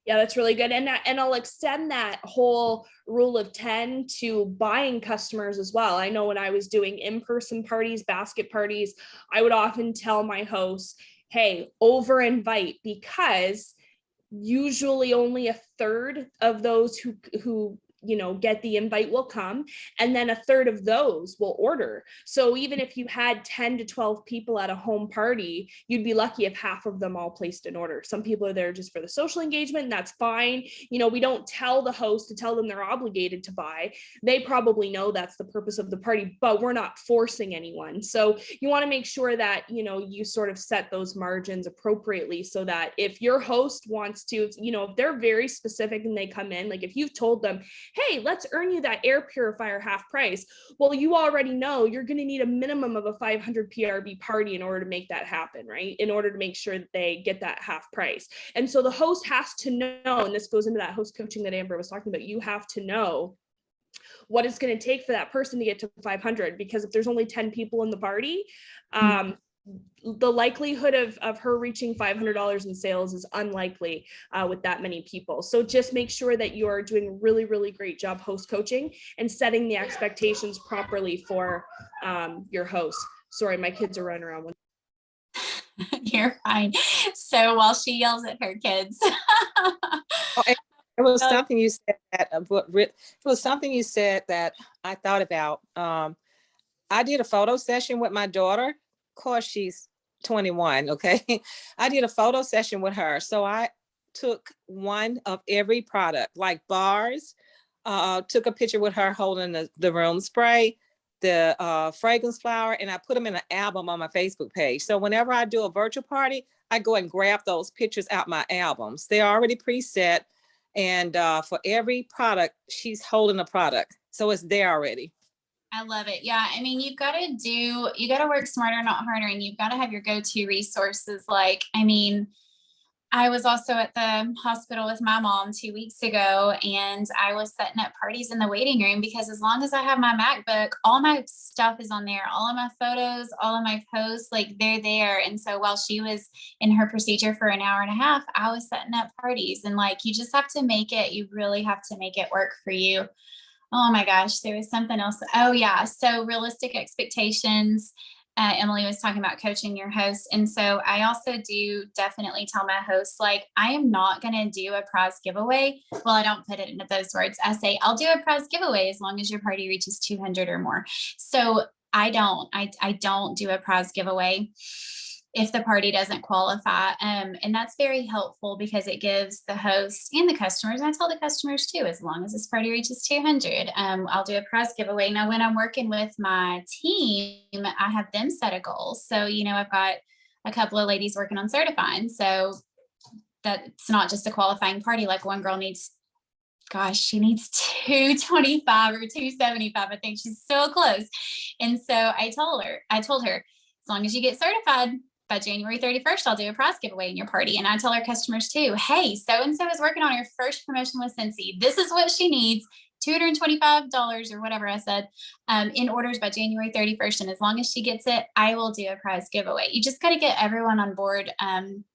Yeah, that's really good. And I'll extend that whole rule of 10 to buying customers as well. I know when I was doing in-person parties, basket parties, I would often tell my hosts, hey, over invite, because usually only a third of those who get the invite will come, and then a third of those will order. So even if you had 10 to 12 people at a home party, you'd be lucky if half of them all placed an order. Some people are there just for the social engagement, and that's fine. We don't tell the host to tell them they're obligated to buy. They probably know that's the purpose of the party, but we're not forcing anyone. So you want to make sure that you sort of set those margins appropriately, so that if your host wants to, if they're very specific and they come in, like if you've told them, hey, let's earn you that air purifier half price. Well, you already know you're going to need a minimum of a 500 PRB party in order to make that happen, right? In order to make sure that they get that half price. And so the host has to know, and this goes into that host coaching that Amber was talking about, you have to know what it's going to take for that person to get to 500, because if there's only 10 people in the party, the likelihood of her reaching $500 in sales is unlikely with that many people. So just make sure that you are doing a really, really great job host coaching and setting the expectations properly for your host. Sorry, my kids are running around. You're fine. So while she yells at her kids. It was something you said that I thought about. I did a photo session with my daughter. Of course, she's 21. Okay. I did a photo session with her. So I took one of every product, like bars, took a picture with her holding the room spray, the fragrance flower, and I put them in an album on my Facebook page. So whenever I do a virtual party, I go and grab those pictures out my albums. They're already preset. And for every product, she's holding a product. So it's there already. I love it. Yeah. I mean, you got to work smarter, not harder. And you've got to have your go-to resources. Like, I mean, I was also at the hospital with my mom 2 weeks ago, and I was setting up parties in the waiting room, because as long as I have my MacBook, all my stuff is on there, all of my photos, all of my posts, like they're there. And so while she was in her procedure for an hour and a half, I was setting up parties, and like, you just have to you really have to make it work for you. Oh my gosh, there was something else. Oh yeah. So realistic expectations. Emily was talking about coaching your host. And so I also do definitely tell my hosts, like, I am not going to do a prize giveaway. Well, I don't put it into those words. I say, I'll do a prize giveaway as long as your party reaches 200 or more. So I don't do a prize giveaway if the party doesn't qualify. And that's very helpful, because it gives the host and the customers, and I tell the customers too, as long as this party reaches 200, I'll do a prize giveaway. Now, when I'm working with my team, I have them set a goal. So, I've got a couple of ladies working on certifying. So that's not just a qualifying party. Like one girl needs, she needs 225 or 275. I think she's so close. And so I told her, as long as you get certified by January 31st, I'll do a prize giveaway in your party. And I tell our customers too, hey, so-and-so is working on her first promotion with Scentsy. This is what she needs, $225 or whatever I said, in orders by January 31st. And as long as she gets it, I will do a prize giveaway. You just got to get everyone on board,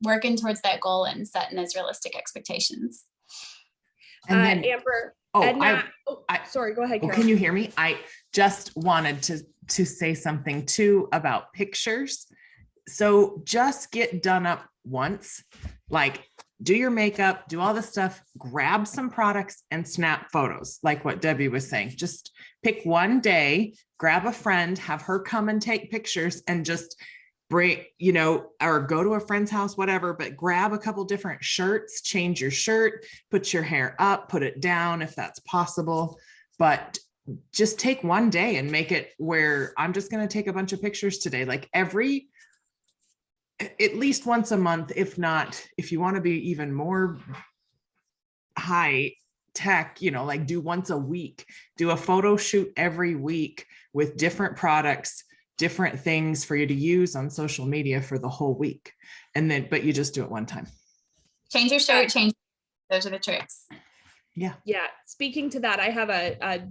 working towards that goal and setting those realistic expectations. And then Amber. Sorry, go ahead, Carol. Can you hear me? I just wanted to say something too about pictures. So just get done up once, like do your makeup, do all the stuff, grab some products and snap photos. Like what Debbie was saying, just pick one day, grab a friend, have her come and take pictures, and just bring, or go to a friend's house, whatever, but grab a couple different shirts, change your shirt, put your hair up, put it down if that's possible. But just take one day and make it where I'm just going to take a bunch of pictures today, like at least once a month, if not, if you want to be even more high tech, like do once a week, do a photo shoot every week with different products, different things for you to use on social media for the whole week. But you just do it one time. Change your shirt, those are the tricks. Yeah. Speaking to that, I have a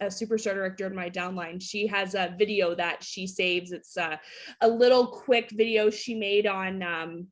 superstar director in my downline. She has a video that she saves. It's a little quick video she made on,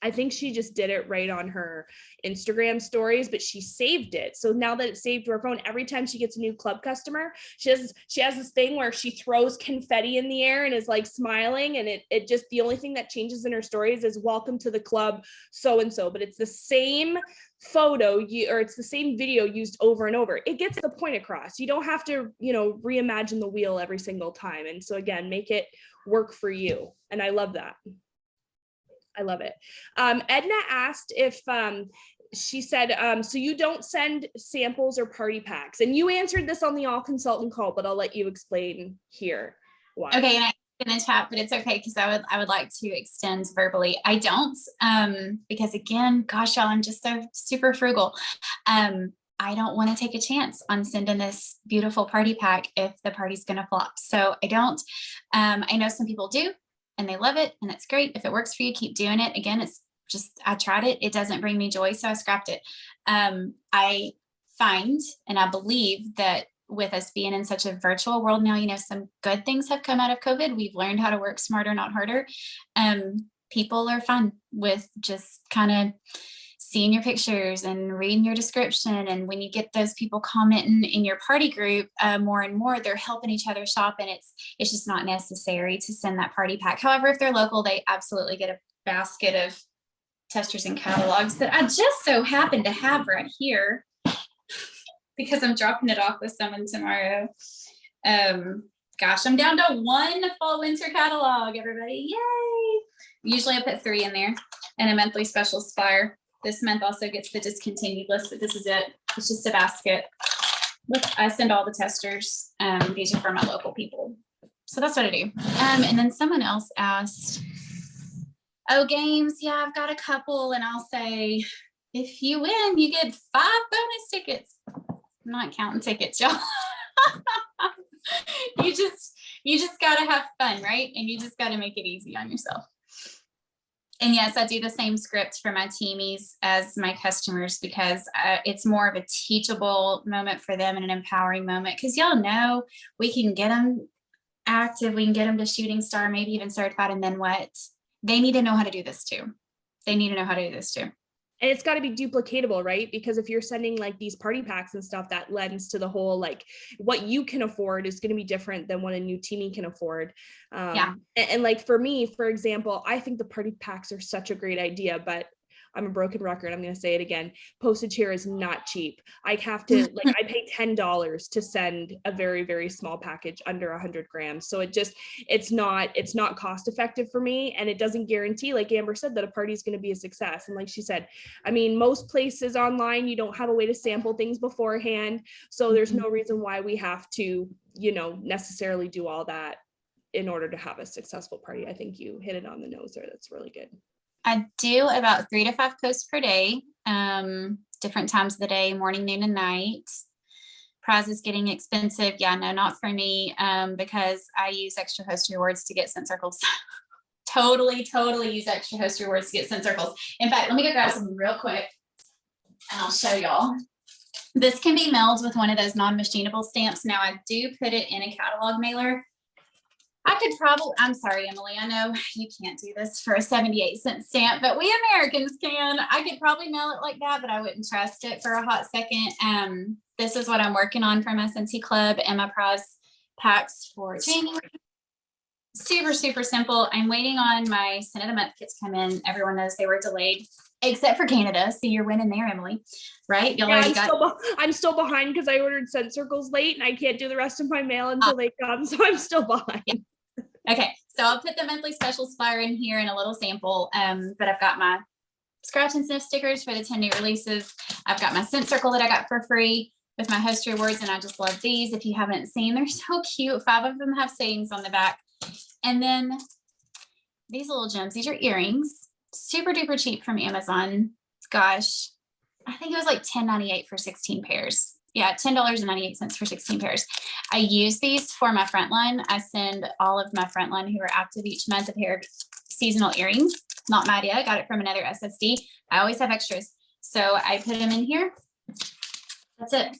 I think she just did it right on her Instagram stories, but she saved it. So now that it's saved to her phone, every time she gets a new club customer, she has this thing where she throws confetti in the air and is like smiling. And it just, the only thing that changes in her stories is welcome to the club, so-and-so, but it's the same photo or it's the same video used over and over. It gets the point across. You don't have to, reimagine the wheel every single time. And so again, make it work for you. And I love that. I love it. Edna asked if, she said, so you don't send samples or party packs, and you answered this on the all consultant call, but I'll let you explain here why. Okay, and I'm in the chat, but it's okay because I would like to extend verbally. I don't, because again, gosh, y'all, I'm just so super frugal. I don't want to take a chance on sending this beautiful party pack if the party's going to flop. So I don't. I know some people do, and they love it, and it's great. If it works for you, keep doing it. Again, it's just, I tried it. It doesn't bring me joy, so I scrapped it. I find, and I believe that with us being in such a virtual world now, some good things have come out of COVID. We've learned how to work smarter, not harder. People are fun with just kind of seeing your pictures and reading your description. And when you get those people commenting in your party group more and more, they're helping each other shop, and it's just not necessary to send that party pack. However, if they're local, they absolutely get a basket of testers and catalogs that I just so happen to have right here because I'm dropping it off with someone tomorrow. Gosh, I'm down to one fall winter catalog, everybody. Yay! Usually I put 3 in there and a monthly special Spire. This month also gets the discontinued list, but this is it. It's just a basket. Look, I send all the testers. These are for my local people. So that's what I do. And then someone else asked, games. Yeah, I've got a couple, and I'll say, if you win, you get 5 bonus tickets. I'm not counting tickets, y'all. You just got to have fun, right? And you just got to make it easy on yourself. And yes, I do the same script for my teamies as my customers because it's more of a teachable moment for them and an empowering moment. Because y'all know we can get them active, we can get them to shooting star, maybe even certified, and then what? They need to know how to do this too. And it's got to be duplicatable, right? Because if you're sending like these party packs and stuff, that lends to the whole, like what you can afford is going to be different than what a new teamie can afford. And like for me, for example, I think the party packs are such a great idea, but I'm a broken record. I'm going to say it again. Postage here is not cheap. I have to I pay $10 to send a very, very small package under 100 grams. So it's not cost effective for me. And it doesn't guarantee, like Amber said, that a party is going to be a success. And like she said, I mean, most places online, you don't have a way to sample things beforehand. So there's no reason why we have to, necessarily do all that in order to have a successful party. I think you hit it on the nose there. That's really good. I do about 3 to 5 posts per day, different times of the day, morning, noon, and night. Prizes getting expensive. Yeah, no, not for me, because I use extra host rewards to get sent circles. Totally use extra host rewards to get sent circles. In fact, let me go grab some real quick and I'll show y'all. This can be mailed with one of those non-machinable stamps. Now I do put it in a catalog mailer. I could probably, I'm sorry, Emily, I know you can't do this for a 78-cent stamp, but we Americans can. I could probably mail it like that, but I wouldn't trust it for a hot second. This is what I'm working on for my Scentsy Club and my prize packs for January. super, super simple. I'm waiting on my scent of the month kits come in. Everyone knows they were delayed, except for Canada. So you're winning there, Emily, right? Y'all Yeah, already got. I'm still behind because I ordered scent circles late and I can't do the rest of my mail until they come. So I'm still behind. Yeah. Okay, so I'll put the monthly specials flyer in here and a little sample. But I've got my scratch and sniff stickers for the 10 new releases. I've got my scent circle that I got for free with my host rewards, and I just love these. If you haven't seen, they're so cute. 5 of them have sayings on the back. And then these little gems, these are earrings, super duper cheap from Amazon. Gosh, I think it was like $10.98 for 16 pairs. Yeah, $10.98 for 16 pairs. I use these for my frontline. I send all of my frontline who are active each month a pair of seasonal earrings. Not mad yet. I got it from another SSD. I always have extras. So I put them in here. That's it.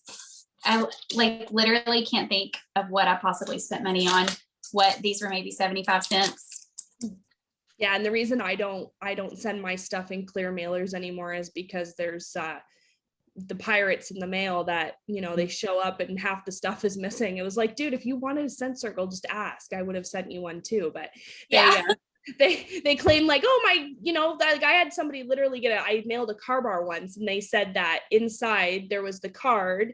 I like literally can't think of what I possibly spent money on. What these were maybe 75 cents. Yeah, and the reason I don't send my stuff in clear mailers anymore is because there's the pirates in the mail that, you know, they show up and half the stuff is missing. It was like, dude, if you wanted a scent circle, just ask. I would have sent you one too. But they claim like, oh my, you know, that I had somebody literally I mailed a car bar once and they said that inside there was the car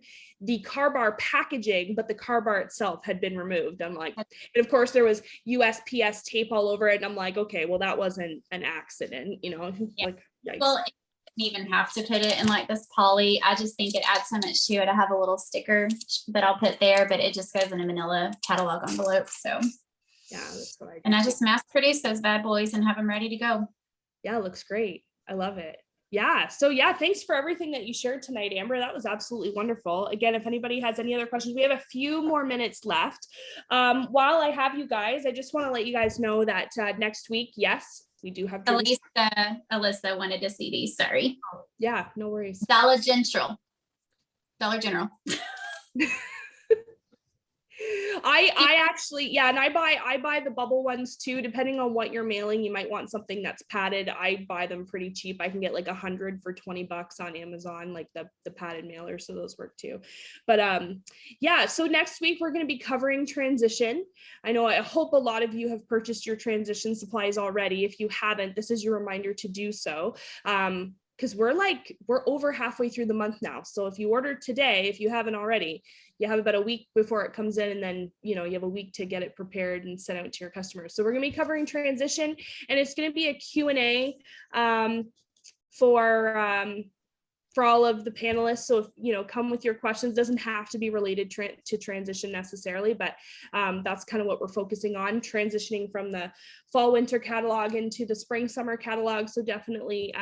bar packaging, but the car bar itself had been removed. I'm like, and of course there was USPS tape all over it. And I'm like, okay, well, that wasn't an accident, you know, like, yikes. Well, you even have to put it in like this poly. I just think it adds so much to it. I have a little sticker that I'll put there, but it just goes in a manila catalog envelope. So yeah, that's what I do. And I just mass produce those bad boys and have them ready to go. Yeah, it looks great. I love it. Yeah. So yeah, thanks for everything that you shared tonight, Amber. That was absolutely wonderful. Again, if anybody has any other questions, we have a few more minutes left. While I have you guys, I just want to let you guys know that next week, yes, we do have. Alyssa wanted to see these. Sorry. Oh, yeah, no worries. Dollar General. I actually, yeah, and I buy the bubble ones too. Depending on what you're mailing, you might want something that's padded. I buy them pretty cheap. I can get like 100 for $20 on Amazon, like the padded mailers, so those work too. But yeah, so next week we're going to be covering transition. I hope a lot of you have purchased your transition supplies already. If you haven't, this is your reminder to do so. Because we're over halfway through the month now. So if you order today, if you haven't already, you have about a week before it comes in, and then, you know, you have a week to get it prepared and sent out to your customers. So we're going to be covering transition, and it's going to be a Q&A for all of the panelists. So if, you know, come with your questions. It doesn't have to be related to transition necessarily, but that's kind of what we're focusing on, transitioning from the fall winter catalog into the spring summer catalog. So definitely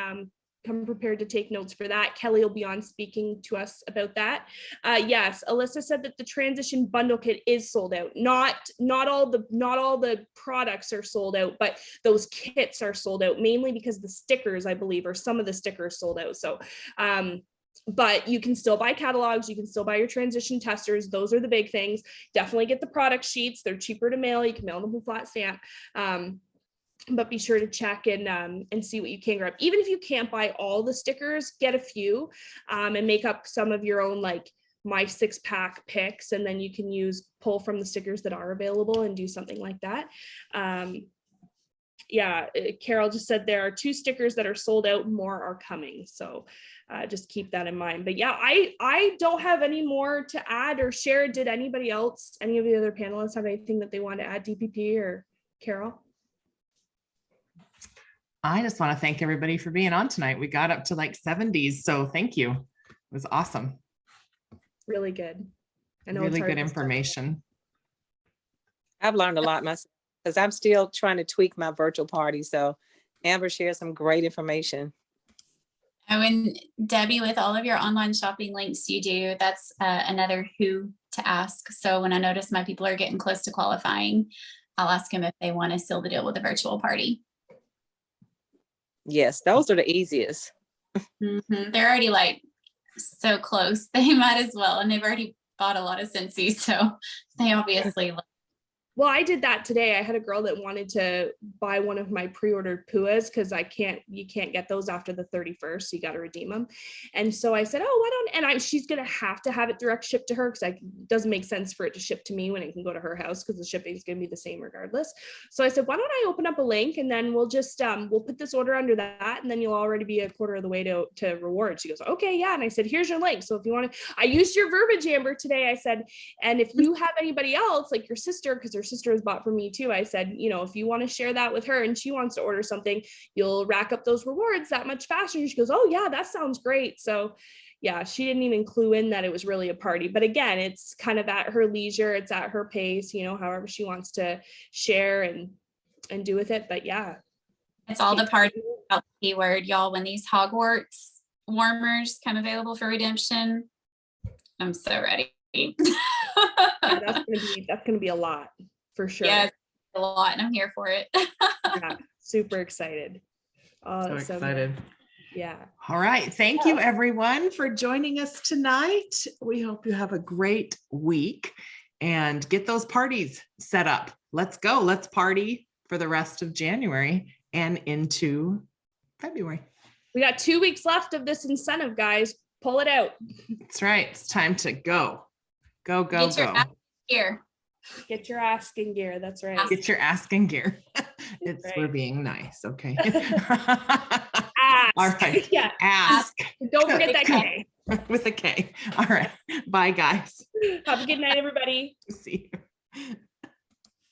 come prepared to take notes for that. Kelly will be on speaking to us about that. Yes, Alyssa said that the transition bundle kit is sold out. Not all the products are sold out, but those kits are sold out, mainly because the stickers, I believe, or some of the stickers sold out. So but you can still buy catalogs, you can still buy your transition testers. Those are the big things. Definitely get the product sheets. They're cheaper to mail. You can mail them with flat stamp. But be sure to check and see what you can grab. Even if you can't buy all the stickers, get a few and make up some of your own, like my 6-pack picks, and then you can pull from the stickers that are available and do something like that. Yeah, Carol just said there are 2 stickers that are sold out, more are coming. So just keep that in mind. But yeah, I don't have any more to add or share. Did anybody else, any of the other panelists have anything that they want to add, DPP or Carol? I just want to thank everybody for being on tonight. We got up to like 70s, so thank you. It was awesome. Really good. I know really good information. I've learned a lot myself because I'm still trying to tweak my virtual party. So Amber shared some great information. Oh, and Debbie, with all of your online shopping links you do, that's another who to ask. So when I notice my people are getting close to qualifying, I'll ask them if they want to seal the deal with a virtual party. Yes, those are the easiest. Mm-hmm. They're already like so close. They might as well. And they've already bought a lot of Scentsy. So they obviously. Well, I did that today. I had a girl that wanted to buy one of my pre-ordered puas because you can't get those after the 31st. So you got to redeem them. And so I said, oh, why don't, and she's going to have it direct shipped to her because it doesn't make sense for it to ship to me when it can go to her house because the shipping is going to be the same regardless. So I said, why don't I open up a link and then we'll just, we'll put this order under that and then you'll already be a quarter of the way to reward. She goes, okay, yeah. And I said, here's your link. So if you want to, I used your verbiage, Amber, today. I said, and if you have anybody else like your sister, because her sister has bought for me too, I said, if you want to share that with her and she wants to order something, you'll rack up those rewards that much faster. And she goes, oh yeah, that sounds great. So yeah, she didn't even clue in that it was really a party. But again, it's kind of at her leisure. It's at her pace, however she wants to share and do with it. But yeah. It's all the party about the keyword, y'all. When these Hogwarts warmers come available for redemption, I'm so ready. Yeah, that's gonna be a lot for sure. Yes, a lot, and I'm here for it. Yeah, super excited. So excited. Yeah. All right. Thank you everyone for joining us tonight. We hope you have a great week and get those parties set up. Let's go. Let's party for the rest of January and into February. We got 2 weeks left of this incentive, guys. Pull it out. That's right. It's time to go. Go, go, Get your go. ass here. Get your ass in gear. That's right. Get your ask in gear. It's right. We're being nice. Okay. Ask. All right. Yeah. Ask. Don't forget that K. With a K. All right. Bye, guys. Have a good night, everybody. See you.